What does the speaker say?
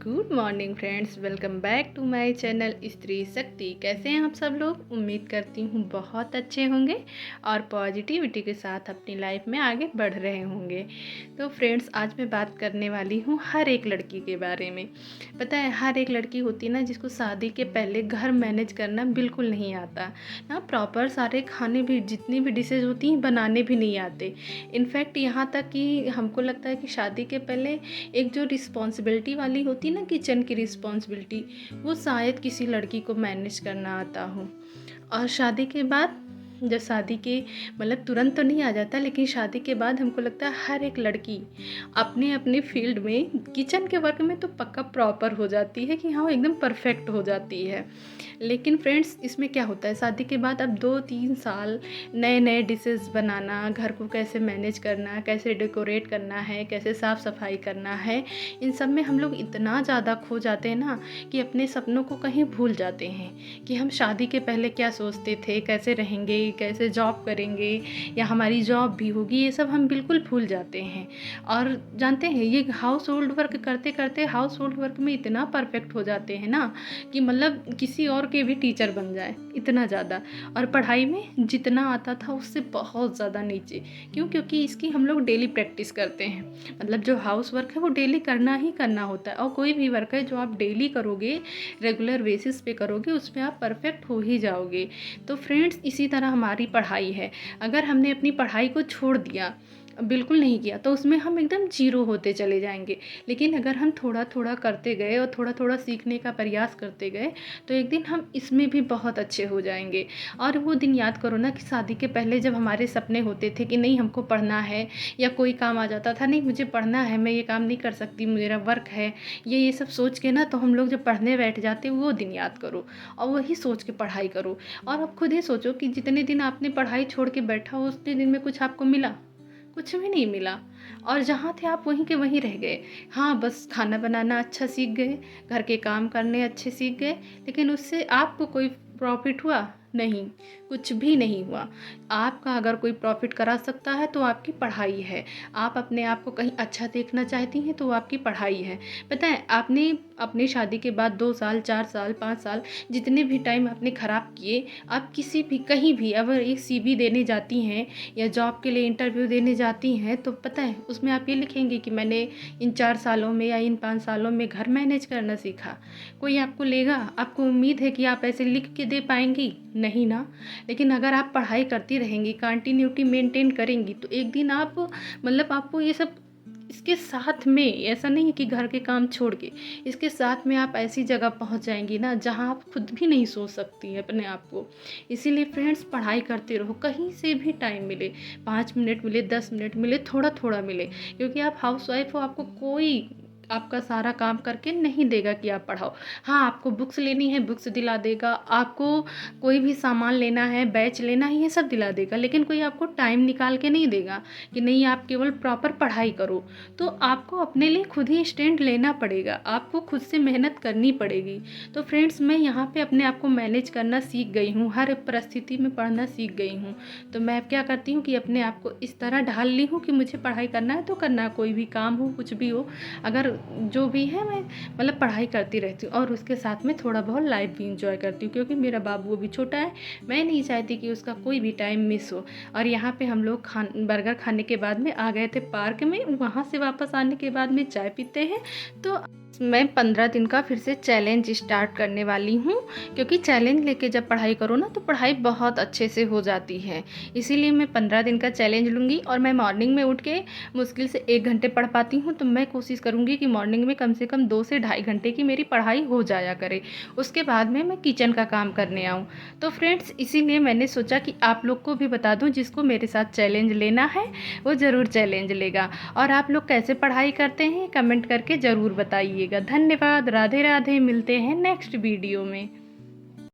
Good morning friends, welcome back to my channel Stree Shakti. कैसे हैं आप सब लोग? उम्मीद करती हूँ बहुत अच्छे होंगे और पॉजिटिविटी के साथ अपनी लाइफ में आगे बढ़ रहे होंगे। तो फ्रेंड्स, आज मैं बात करने वाली हूँ हर एक लड़की के बारे में। पता है, हर एक लड़की होती है ना जिसको शादी के पहले घर मैनेज करना बिल्कुल नहीं आता ना। प्रॉपर सारे खाने भी, जितनी भी डिशेज होती हैं, बनाने भी नहीं आते। इनफैक्ट यहाँ तक कि हमको लगता है कि शादी के पहले एक जो रिस्पॉन्सिबिलिटी वाली होती ना, किचन की रिस्पॉन्सिबिलिटी, वो शायद किसी लड़की को मैनेज करना आता हो। और शादी के बाद, जब शादी के मतलब तुरंत तो नहीं आ जाता, लेकिन शादी के बाद हमको लगता है हर एक लड़की अपने अपने फील्ड में, किचन के वर्क में तो पक्का प्रॉपर हो जाती है कि हाँ, एकदम परफेक्ट हो जाती है। लेकिन फ्रेंड्स, इसमें क्या होता है, शादी के बाद अब 2-3 साल नए नए डिशेस बनाना, घर को कैसे मैनेज करना, कैसे डेकोरेट करना है, कैसे साफ़ सफाई करना है, इन सब में हम लोग इतना ज़्यादा खो जाते हैं ना कि अपने सपनों को कहीं भूल जाते हैं कि हम शादी के पहले क्या सोचते थे, कैसे रहेंगे, कैसे जॉब करेंगे या हमारी जॉब भी होगी, ये सब हम बिल्कुल भूल जाते हैं। और जानते हैं, ये हाउस होल्ड वर्क करते करते हाउस होल्ड वर्क में इतना परफेक्ट हो जाते हैं ना कि मतलब किसी और के भी टीचर बन जाए, इतना ज़्यादा। और पढ़ाई में जितना आता था उससे बहुत ज़्यादा नीचे। क्यों? क्योंकि इसकी हम लोग डेली प्रैक्टिस करते हैं। मतलब जो हाउस वर्क है वो डेली करना ही करना होता है, और कोई भी वर्क है जो आप डेली करोगे, रेगुलर बेसिस पे करोगे, उसमें आप परफेक्ट हो ही जाओगे। तो फ्रेंड्स, इसी तरह हमारी पढ़ाई है। अगर हमने अपनी पढ़ाई को छोड़ दिया, बिल्कुल नहीं किया, तो उसमें हम एकदम जीरो होते चले जाएंगे। लेकिन अगर हम थोड़ा थोड़ा करते गए और थोड़ा थोड़ा सीखने का प्रयास करते गए, तो एक दिन हम इसमें भी बहुत अच्छे हो जाएंगे। और वो दिन याद करो ना कि शादी के पहले जब हमारे सपने होते थे कि नहीं हमको पढ़ना है, या कोई काम आ जाता था, नहीं मुझे पढ़ना है, मैं ये काम नहीं कर सकती, मेरा वर्क है, ये सब सोच के ना, तो हम लोग जब पढ़ने बैठ जाते, वो दिन याद करो और वही सोच के पढ़ाई करो। और अब खुद ही सोचो कि जितने दिन आपने पढ़ाई छोड़ के बैठा हो, उतने दिन में कुछ आपको मिला? कुछ भी नहीं मिला। और जहाँ थे आप वहीं के वहीं रह गए। हाँ, बस खाना बनाना अच्छा सीख गए, घर के काम करने अच्छे सीख गए, लेकिन उससे आपको कोई प्रॉफिट हुआ? नहीं, कुछ भी नहीं हुआ। आपका अगर कोई प्रॉफिट करा सकता है तो आपकी पढ़ाई है। आप अपने आप को कहीं अच्छा देखना चाहती हैं तो आपकी पढ़ाई है। पता है, आपने अपनी शादी के बाद 2 साल, 4 साल, 5 साल, जितने भी टाइम आपने ख़राब किए, आप किसी भी, कहीं भी अगर एक सीवी देने जाती हैं या जॉब के लिए इंटरव्यू देने जाती हैं, तो पता है उसमें आप ये लिखेंगे कि मैंने इन 4 सालों में या इन 5 सालों में घर मैनेज करना सीखा। कोई आपको लेगा? आपको उम्मीद है कि आप ऐसे लिख के दे पाएंगी? नहीं ना। लेकिन अगर आप पढ़ाई करती रहेंगी, कंटिन्यूटी मेंटेन करेंगी, तो एक दिन आप, मतलब आपको ये सब, इसके साथ में, ऐसा नहीं है कि घर के काम छोड़ के, इसके साथ में आप ऐसी जगह पहुंच जाएंगी ना जहां आप खुद भी नहीं सोच सकती हैं अपने आप को। इसीलिए फ्रेंड्स, पढ़ाई करते रहो, कहीं से भी टाइम मिले, 5 मिनट मिले, 10 मिनट मिले, थोड़ा थोड़ा मिले। क्योंकि आप हाउस वाइफ हो, आपको कोई आपका सारा काम करके नहीं देगा कि आप पढ़ाओ। हाँ, आपको बुक्स लेनी है, बुक्स दिला देगा, आपको कोई भी सामान लेना है, बैच लेना है, ये सब दिला देगा, लेकिन कोई आपको टाइम निकाल के नहीं देगा कि नहीं आप केवल प्रॉपर पढ़ाई करो। तो आपको अपने लिए खुद ही स्टैंड लेना पड़ेगा, आपको खुद से मेहनत करनी पड़ेगी। तो फ्रेंड्स, मैं यहाँ पे अपने आप को मैनेज करना सीख गई हूँ, हर परिस्थिति में पढ़ना सीख गई हूँ। तो मैं क्या करती हूँ कि अपने आप को इस तरह ढाल ली हूँ कि मुझे पढ़ाई करना है तो करना है, कोई भी काम हो, कुछ भी हो, अगर जो भी है, मैं मतलब पढ़ाई करती रहती हूँ और उसके साथ में थोड़ा बहुत लाइफ भी इंजॉय करती हूँ। क्योंकि मेरा बाबू अभी छोटा है, मैं नहीं चाहती कि उसका कोई भी टाइम मिस हो। और यहाँ पे हम लोग बर्गर खाने के बाद में आ गए थे पार्क में, वहाँ से वापस आने के बाद में चाय पीते हैं। तो मैं 15 दिन का फिर से चैलेंज स्टार्ट करने वाली हूँ। क्योंकि चैलेंज लेके जब पढ़ाई करो ना, तो पढ़ाई बहुत अच्छे से हो जाती है। इसीलिए मैं 15 दिन का चैलेंज लूँगी। और मैं मॉर्निंग में उठ के मुश्किल से 1 घंटे पढ़ पाती हूँ, तो मैं कोशिश करूँगी कि मॉर्निंग में कम से कम 2 से ढाई घंटे की मेरी पढ़ाई हो जाया करे। उसके बाद में मैं किचन का काम करने आऊँ। तो फ्रेंड्स, इसीलिए मैंने सोचा कि आप लोग को भी बता दूँ, जिसको मेरे साथ चैलेंज लेना है वो ज़रूर चैलेंज लेगा। और आप लोग कैसे पढ़ाई करते हैं, कमेंट करके ज़रूर बताइएगा। धन्यवाद। राधे राधे। मिलते हैं नेक्स्ट वीडियो में।